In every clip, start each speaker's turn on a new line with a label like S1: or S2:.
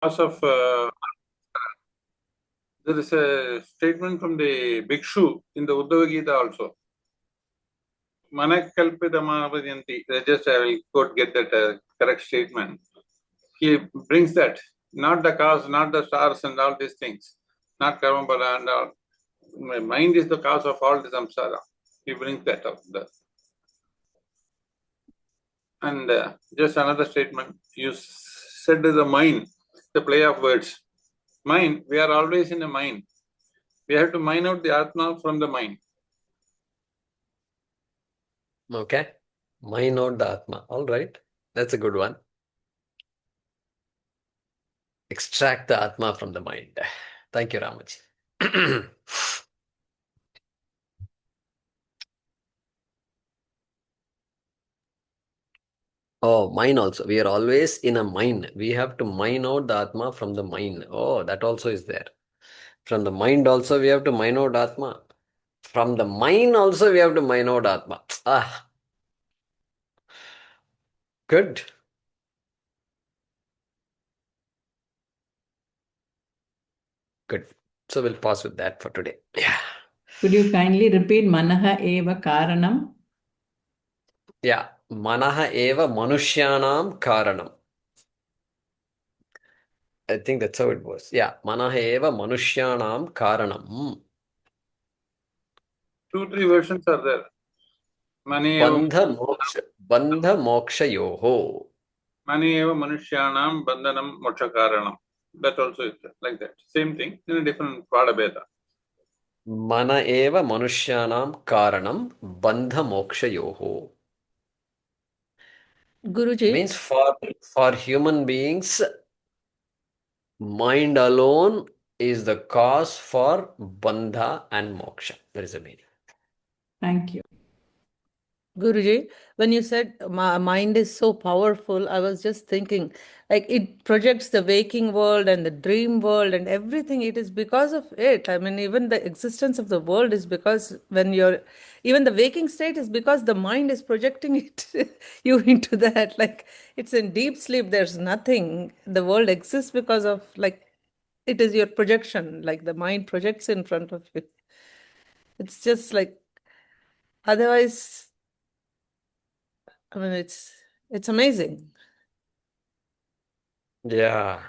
S1: Cause of there is a statement from the Bhikshu in the Uddhava Gita also. Manakalpitamavaryanti. Just I will get that correct statement. He brings that, not the cause, not the stars and all these things, not karma and all. My mind is the cause of all the samsara. He brings that up. And just another statement. You said the mind, the play of words. Mind, we are always in the mind. We have to mine out the Atma from the mind.
S2: Okay. Mine out the Atma. All right. That's a good one. Extract the Atma from the mind. Thank you, Ramaji. Oh, mine also. We are always in a mine. We have to mine out the Atma from the mind. Oh, that also is there. From the mind also we have to mine out Atma. From the mind also we have to mine out Atma. Ah, good. Good. So we'll pause with that for today. Yeah.
S3: Could you kindly repeat Manaha Eva Karanam?
S2: Yeah. Manaha eva manushyanam karanam. I think that's how it was. Yeah. Manaha eva manushyanam karanam.
S1: 2, 3 versions are there. Mani eva
S2: Bandha moksha yoho.
S1: manushyanam bandhanam mokshakaranam. That also is there, like that. Same thing in a different Padabheda.
S2: Mana eva manushyanam karanam bandha moksha yoho.
S4: Guruji.
S2: Means for human beings, mind alone is the cause for bandha and moksha. There is a meaning.
S3: Thank you.
S4: Guruji, when you said my mind is so powerful, I was just thinking like it projects the waking world and the dream world and everything. It is because of it. I mean, even the existence of the world is because when you're, even the waking state is because the mind is projecting it you into that. Like it's in deep sleep, there's nothing. The world exists because of like it is your projection, like the mind projects in front of you. It's just like otherwise. I mean, it's amazing.
S2: Yeah,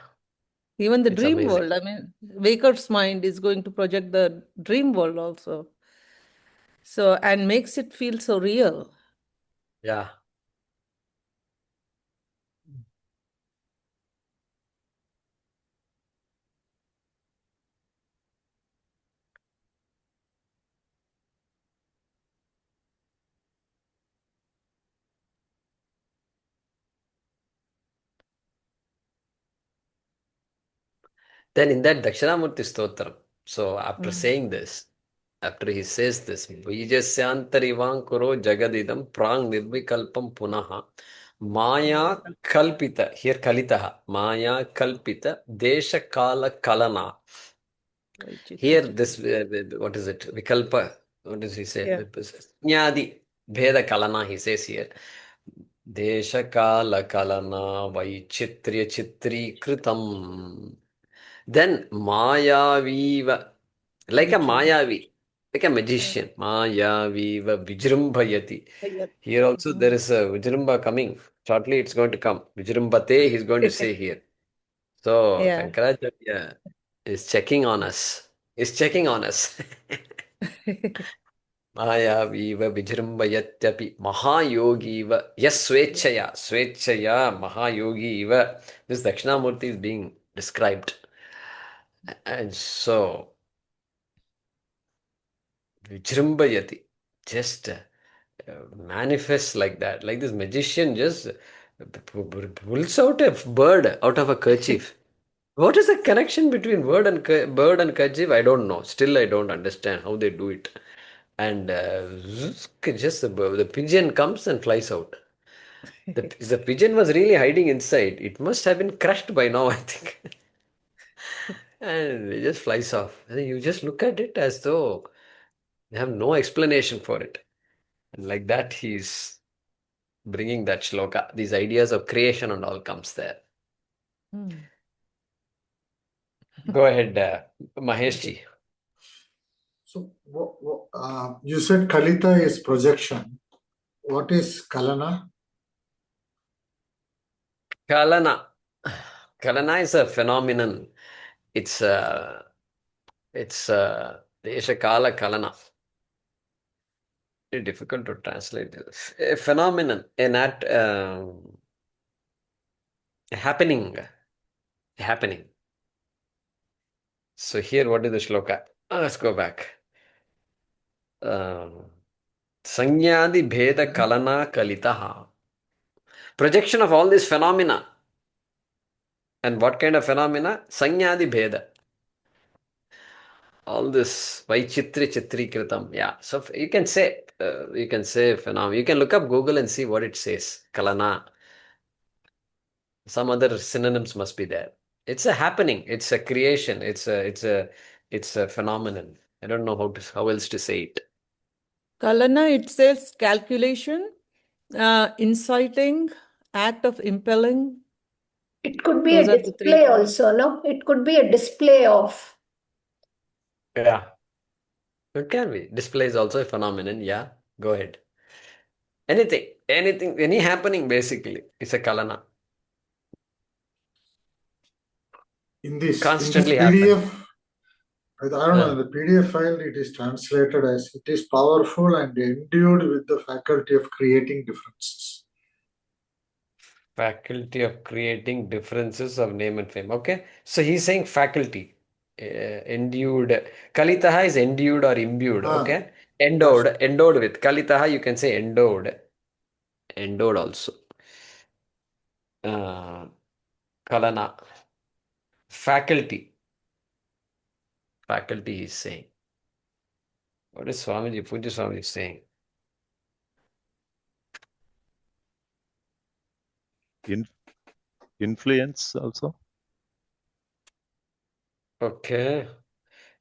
S4: Even the
S2: it's
S4: dream
S2: amazing.
S4: world. I mean, Waker's mind is going to project the dream world also. So and makes it feel so real.
S2: Yeah. Then in that Dakshinamurti Stotram, so after saying this, after he says this, Bijasyantarivang kuro jagadidam prang nirvikalpam punaha maya kalpita, here kalitaha, maya kalpita desha kala kalana. Here this, what is it, vikalpa, what does he say?
S4: Yeah.
S2: Jnadi, bheda kalana, he says here. Desha kala kalana vaichitrya chitri kritam. Then Mayaviva, like a Mayavi, like a magician. Mayaviva Vijrumbhayati. Here also there is a Vijrumba coming. Shortly it's going to come. Vijrumbate, he's going to say here. So
S4: Yeah.
S2: Shankaracharya is checking on us. Is checking on us. Mayaviva Vijrumbhayatyapi Mahayogiva. Yes, Swechaya. Swechaya Mahayogiva. This Dakshinamurti is being described. And so, Vijrambayati, just manifests like that. Like this magician just pulls out a bird out of a kerchief. What is the connection between bird and kerchief? I don't know. Still, I don't understand how they do it. And just the pigeon comes and flies out. The pigeon was really hiding inside. It must have been crushed by now, I think. And it just flies off. And you just look at it as though they have no explanation for it. And like that, he's bringing that shloka. These ideas of creation and all comes there. Go ahead, Maheshji.
S5: So, you said Kalita is projection. What is Kalana?
S2: Kalana. Kalana is a phenomenon. It's Desha Kala Kalana. Very difficult to translate this. A phenomenon, a happening. So here, what is the shloka? Let's go back. Sanyadi Bheda Kalana Kalitaha. Projection of all these phenomena. And what kind of phenomena? Sanyadi Bheda. All this Vaichitri Chitri Kritam. Yeah. So you can say phenomena. You can look up Google and see what it says. Kalana. Some other synonyms must be there. It's a happening. It's a creation. It's a phenomenon. I don't know how else to say it.
S4: Kalana, it says calculation, inciting, act of impelling.
S6: It could be a
S4: Those are the three.
S6: display also, no? It could be a display of.
S2: Yeah. It can be. Display is also a phenomenon. Yeah. Go ahead. Anything, any happening basically is a kalana.
S5: In this
S2: Constantly
S5: PDF, I don't know,
S2: Uh,
S5: in the PDF file it is translated as it is powerful and endued with the faculty of creating differences.
S2: Faculty of creating differences of name and fame. Okay. So he's saying faculty. Endued. Kalitaha is endued or imbued. Okay. Endowed with. Kalitaha you can say endowed. Endowed also. Kalana. Faculty. Faculty is saying. What is Swamiji, Puja Swamiji saying?
S7: Influence also.
S2: Okay.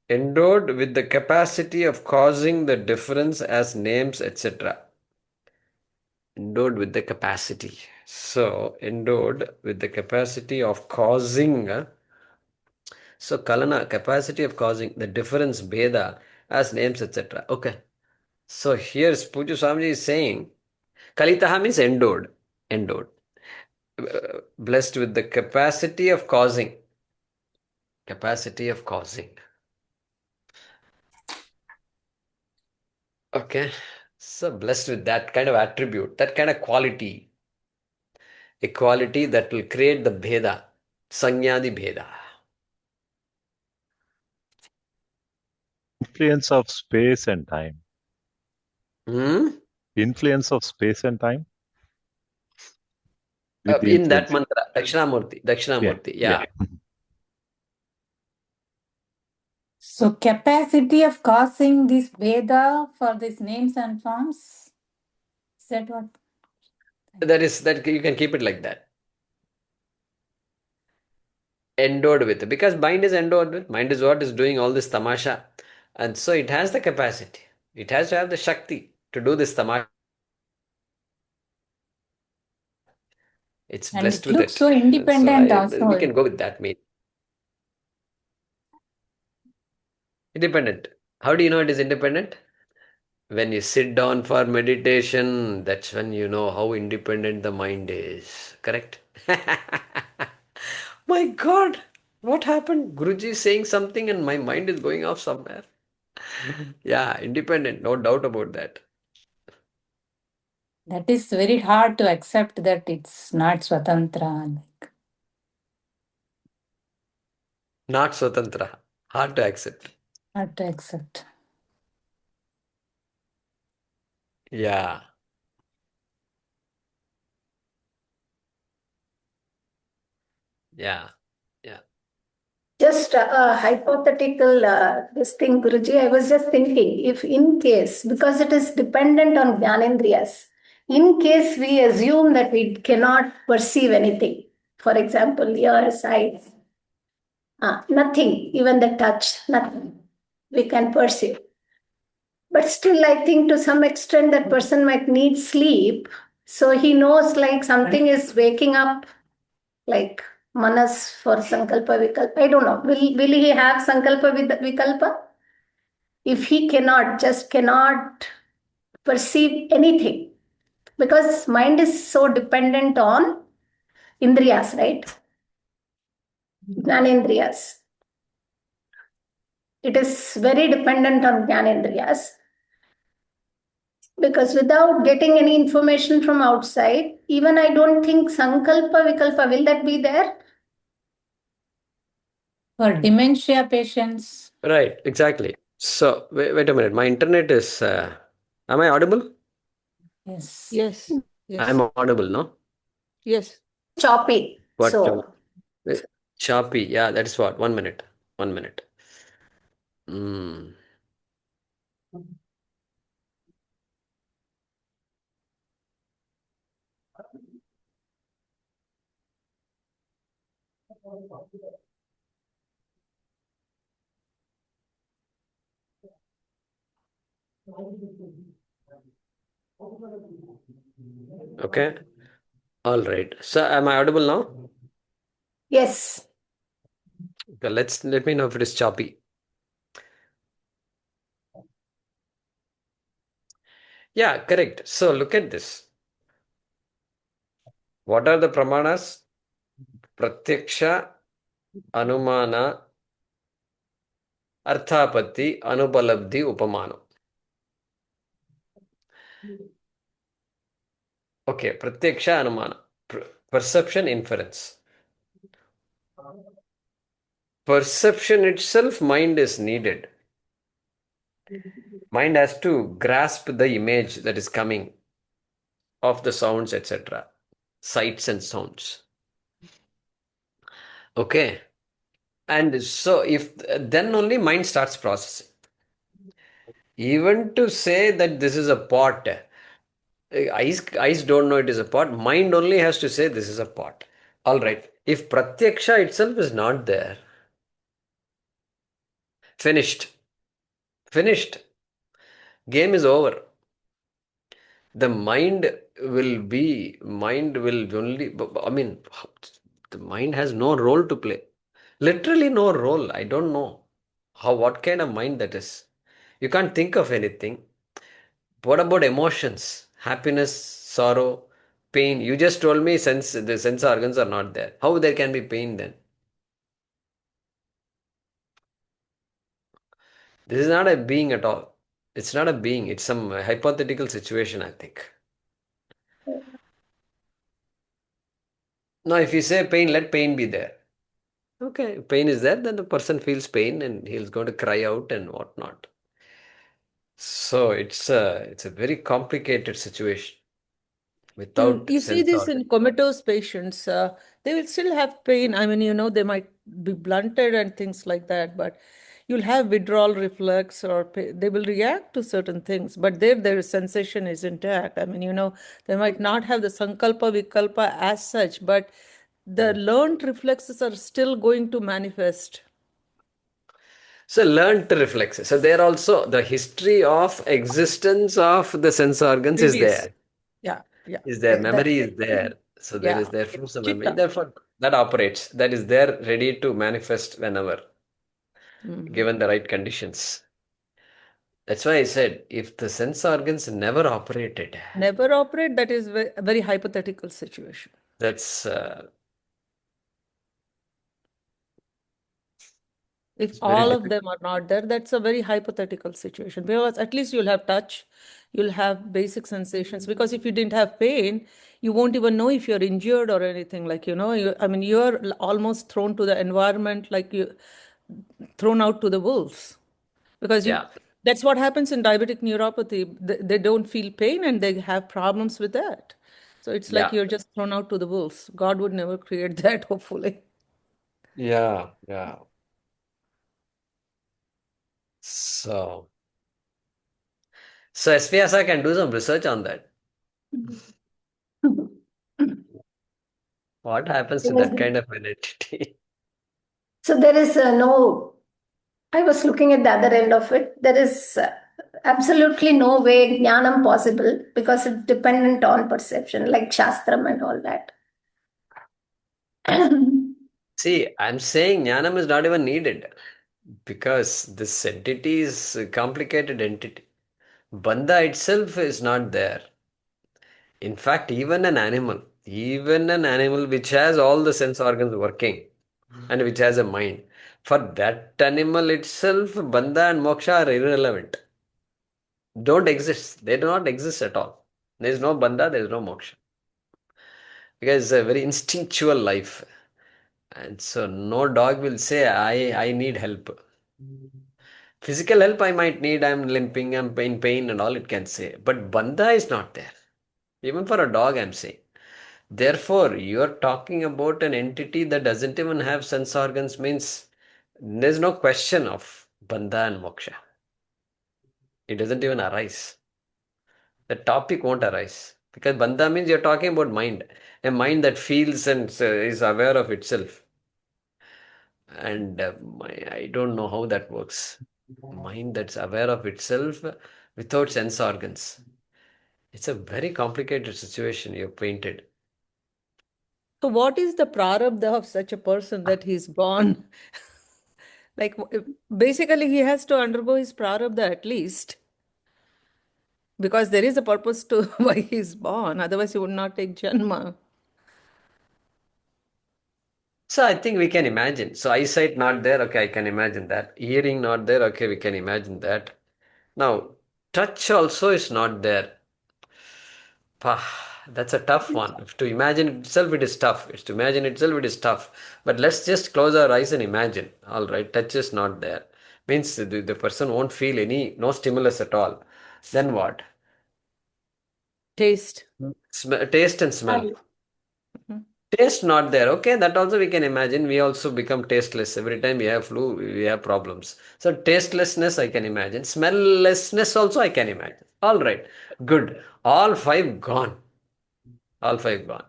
S2: Endowed with the capacity of causing the difference as names, etc. Endowed with the capacity. So, endowed with the capacity of causing. So, Kalana, capacity of causing the difference, Bheda, as names, etc. Okay. So, here Puja Swamiji is saying, Kalitaha means endowed. Endowed. Blessed with the capacity of causing. Capacity of causing. Okay. So, blessed with that kind of attribute, that kind of quality. A quality that will create the Bheda. Sanyadi Bheda.
S7: Influence of space and time. Influence of space and time. With the
S2: In that
S7: influence.
S2: mantra, Dakshinamurti. Yeah.
S8: So capacity of causing this Veda for these names and forms, is that what?
S2: That you can keep it like that. Endowed with. Because mind is endowed with. Mind is what is doing all this tamasha. And so it has the capacity. It has to have the Shakti to do this tamasha. It's
S8: And
S2: blessed
S8: it
S2: with
S8: looks
S2: it.
S8: so independent also.
S2: We can go with that mean. Independent. How do you know it is independent? When you sit down for meditation, that's when you know how independent the mind is. Correct? My God, what happened? Guruji is saying something and my mind is going off somewhere. Yeah, independent, no doubt about that.
S8: That is very hard to accept that it's not Swatantra.
S2: Not Swatantra. Hard to accept.
S8: Hard to accept.
S2: Yeah. Yeah. Yeah.
S6: Just a hypothetical this thing, Guruji. I was just thinking, if in case, because it is dependent on Jnanendriyas, in case we assume that we cannot perceive anything, for example, ears, eyes, nothing, even the touch, nothing, we can perceive. But still, I think to some extent that person might need sleep. So he knows like something is waking up, like Manas for Sankalpa Vikalpa. I don't know. Will he have Sankalpa Vikalpa? If he just cannot perceive anything, because mind is so dependent on Indriyas, right? Jnanendriyas. It is very dependent on Jnanendriyas. Because without getting any information from outside, even I don't think Sankalpa Vikalpa, will that be there?
S8: For dementia patients.
S2: Right, exactly. So, wait a minute. My internet is. Am I audible?
S8: Yes.
S4: Yes.
S2: I'm
S4: Yes.
S2: audible, no?
S4: Yes.
S6: Choppy.
S2: What?
S6: So,
S2: Choppy. Yeah, that's what. 1 minute. 1 minute. Mm. Okay. All right. So, am I audible now?
S6: yes.
S2: Okay, let me know if it is choppy. Yeah, correct. So, look at this. What are the pramanas? Pratyaksha, Anumana, Arthapatti, Anupalabdhi, Upamano. Okay, Pratyaksha, Anumana. Perception, inference. Perception itself, mind is needed. Mind has to grasp the image that is coming of the sounds, etc. Sights and sounds. Okay. And so, if then only mind starts processing. Even to say that this is a pot, eyes don't know it is a pot. Mind only has to say this is a pot. All right. If pratyaksha itself is not there, finished. Finished. Game is over. The mind will only, I mean, the mind has no role to play. Literally no role. I don't know what kind of mind that is. You can't think of anything. What about emotions? Happiness, sorrow, pain. You just told me the sense organs are not there. How there can be pain then? This is not a being at all. It's not a being. It's some hypothetical situation, I think. Now, if you say pain, let pain be there. Okay, pain is there, then the person feels pain and he's going to cry out and whatnot. So it's a very complicated situation without
S4: You see
S2: sense
S4: this
S2: organ.
S4: in comatose patients. They will still have pain. I mean, they might be blunted and things like that, but you'll have withdrawal reflex or they will react to certain things, but their sensation is intact. I mean, they might not have the sankalpa vikalpa as such, but the learned reflexes are still going to manifest.
S2: So learned reflexes. So there also the history of existence of the sense organs is
S4: Previous.
S2: there.
S4: Yeah, yeah.
S2: Is there. Memory is there. So there is
S4: Yeah.
S2: therefore some memory.
S4: Chitta.
S2: Therefore that operates. That is there ready to manifest whenever, given the right conditions. That's why I said if the sense organs never operated,
S4: Never operate, that is a very hypothetical situation.
S2: that's
S4: If
S2: it's very
S4: all of
S2: difficult.
S4: them are not there, that's a very hypothetical situation, because at least you'll have touch, you'll have basic sensations. Because if you didn't have pain, you won't even know if you're injured or anything. Like, I mean, you're almost thrown to the environment, like you thrown out to the wolves. Because
S2: Yeah.
S4: that's what happens in diabetic neuropathy. They don't feel pain and they have problems with that. So it's like
S2: Yeah.
S4: you're just thrown out to the wolves. God would never create that, hopefully.
S2: Yeah. Yeah. So SVSI can do some research on that. What happens to that kind of an entity?
S6: So there is no, I was looking at the other end of it. There is absolutely no way jnanam possible because it's dependent on perception, like Shastram and all that.
S2: See, I'm saying jnanam is not even needed because this entity is a complicated entity. Bandha itself is not there. In fact, even an animal which has all the sense organs working and which has a mind, for that animal itself, bandha and moksha are irrelevant. Don't exist. They do not exist at all. There is no bandha, there is no moksha. Because it's a very instinctual life. And so no dog will say, I need help. Physical help I might need, I'm limping, I'm in pain and all it can say. But bandha is not there. Even for a dog, I'm saying. Therefore, you're talking about an entity that doesn't even have sense organs, means there's no question of bandha and moksha. It doesn't even arise. The topic won't arise. Because bandha means you're talking about mind. A mind that feels and is aware of itself. And I don't know how that works. Mind that's aware of itself without sense organs. It's a very complicated situation you've painted.
S4: So what is the prarabdha of such a person that he's born? Like basically he has to undergo his prarabdha at least, because there is a purpose to why he's born. Otherwise he would not take janma.
S2: So I think we can imagine. So eyesight not there, okay, I can imagine that. Hearing not there, okay, we can imagine that. Now, touch also is not there. Pah, that's a tough one. To imagine itself, it is tough. It's to imagine itself, it is tough. But let's just close our eyes and imagine. All right, touch is not there. Means the person won't feel no stimulus at all. Then what?
S4: Taste.
S2: Taste and smell.
S4: Mhm.
S2: Taste not there. Okay, that also we can imagine. We also become tasteless. Every time we have flu, we have problems. So tastelessness I can imagine. Smelllessness also I can imagine. All right, good. All five gone. All five gone.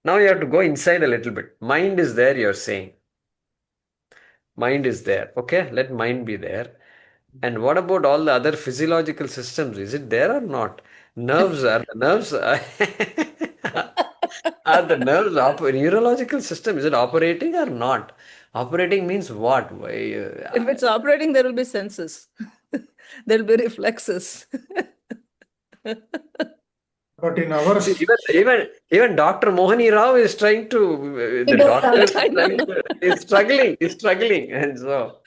S2: Now you have to go inside a little bit. Mind is there, you're saying. Mind is there. Okay, let mind be there. And what about all the other physiological systems? Is it there or not? Nerves are the neurological system, is it operating or not? Operating means what?
S4: If it's operating, there will be senses. There will be reflexes.
S5: But in our
S2: See, even Dr. Mohani Rao is trying to, the
S6: Figure
S2: doctor
S6: out.
S2: is struggling. And so,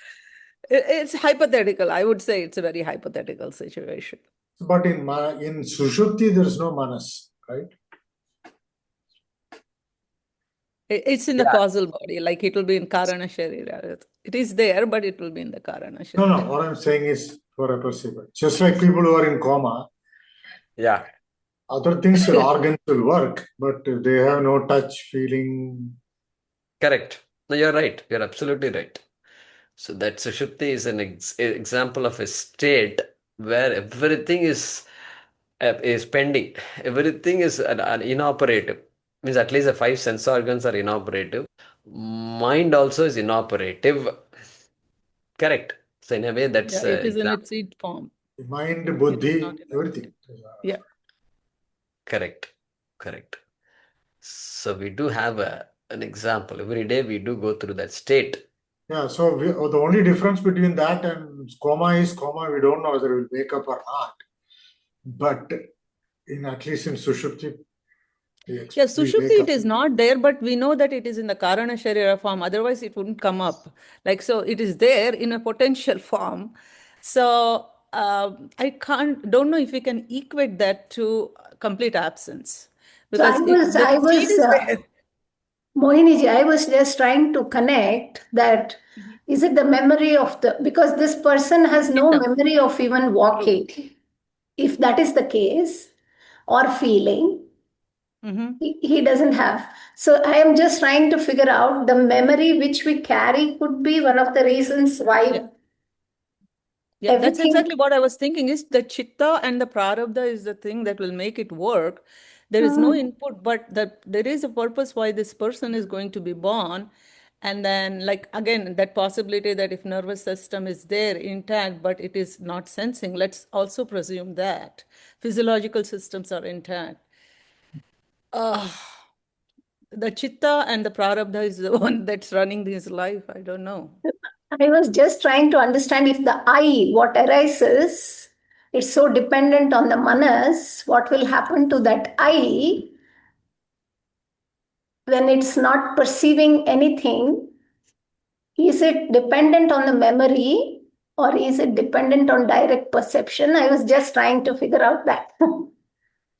S4: It's hypothetical. I would say it's a very hypothetical situation.
S5: but in Sushupti there is no manas, right?
S4: It's in the
S2: yeah.
S4: causal body, like it will be in Karana Sharira. It is there, but it will be in the Karana
S5: No,
S4: Sharira.
S5: what I'm saying is for a perceiver. Just like people who are in coma,
S2: Yeah.
S5: other things will organs will work, but they have no touch, feeling.
S2: Correct. No, you're right. You're absolutely right. So that Sushupti is an example of a state where everything is pending. Everything is inoperative. Means at least the five sense organs are inoperative. Mind also is inoperative. Correct. So in a way, that's
S4: Yeah, it is in
S2: example.
S4: its seed form.
S5: Mind,
S4: It is
S5: buddhi,
S4: not in
S5: everything.
S4: Yeah.
S2: Correct. So we do have an example. Every day we do go through that state.
S5: Yeah, so the only difference between that and coma is coma, we don't know whether we'll wake up or not. But at least in Sushupti,
S4: Yeah,
S5: we
S4: Sushupti,
S5: wake
S4: it
S5: up.
S4: is not there, but we know that it is in the Karana Sharira form. Otherwise, it wouldn't come up. Like, so it is there in a potential form. So I don't know if we can equate that to complete absence.
S6: So
S4: Because the seed is there.
S6: Mohiniji, I was just trying to connect that is it the memory of because this person has no
S4: Yeah.
S6: memory of even walking. If that is the case, or feeling, he doesn't have. So I am just trying to figure out the memory which we carry could be one of the reasons why.
S4: Yeah, that's
S6: Everything.
S4: exactly what I was thinking is the chitta and the prarabdha is the thing that will make it work. There is no input, but there is a purpose why this person is going to be born. And then, like, again, that possibility that if nervous system is there intact, but it is not sensing, let's also presume that physiological systems are intact. The chitta and the prarabdha is the one that's running his life. I don't know.
S6: I was just trying to understand if the I, what arises, it's so dependent on the manas, what will happen to that I when it's not perceiving anything? Is it dependent on the memory or is it dependent on direct perception? I was just trying to figure out that.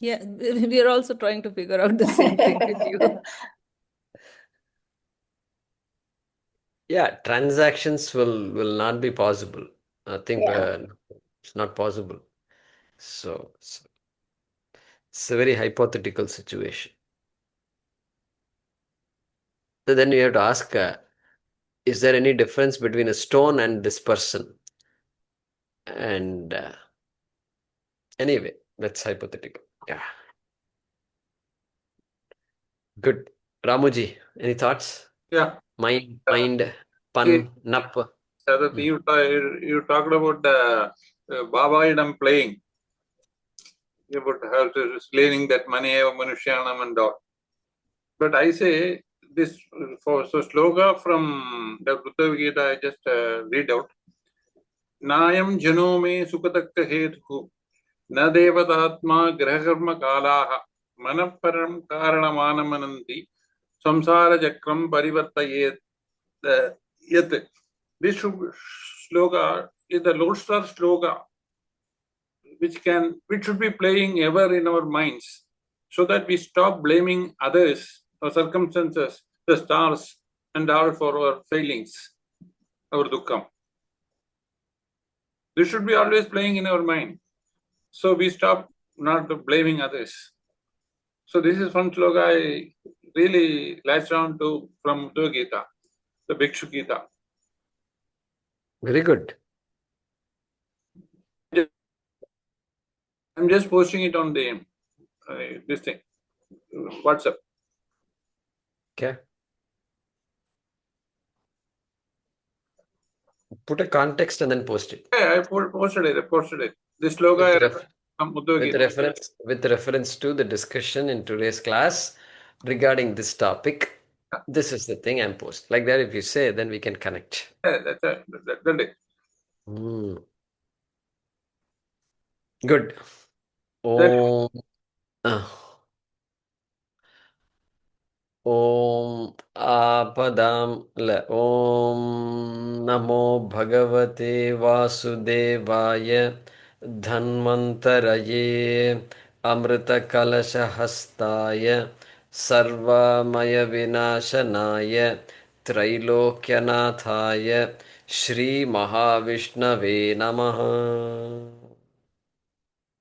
S4: Yeah, we are also trying to figure out the same thing with you.
S2: Yeah, transactions will not be possible. I think
S6: Yeah.
S2: it's not possible. So it's a very hypothetical situation. So then you have to ask, is there any difference between a stone and this person? And anyway, that's hypothetical. Yeah. Good. Ramuji, any thoughts?
S1: Yeah.
S2: Mind,
S1: See,
S2: pun, nap.
S1: other thing you talked about the Baba Idam playing, about how to explaining that mani eva manushyanam and all. But I say this for so sloka from the Buddha Gita, I just read out. Nayam janome sukatakka hetu na devatatma grahakarma kalaha manapparam karanamanamananti samsara chakram parivartayet yet. This sloka is the lodestar sloka which should be playing ever in our minds so that we stop blaming others or circumstances, the stars and all for our failings, our dukkham. This should be always playing in our mind. So we stop not blaming others. So this is one sloka I really latched on to from the Gita, the Bhikshu Gita.
S2: Very good.
S1: I'm just posting it on the this thing, WhatsApp.
S2: Okay. Put a context and then post it.
S1: Yeah, I posted it. This sloka from Uddhava Gita.
S2: With reference to the discussion in today's class regarding this topic, this is the thing I'm post. Like that, if you say, then we can connect.
S1: Yeah, that's it.
S2: Good. Om. Om Apadam le Om Namo Bhagavate Vasudevaya Dhanvantaraye Amrita Kalasha Hastaya Sarvamaya Vinashanaya Trailokyanataya Shri Mahavishnave Namaha.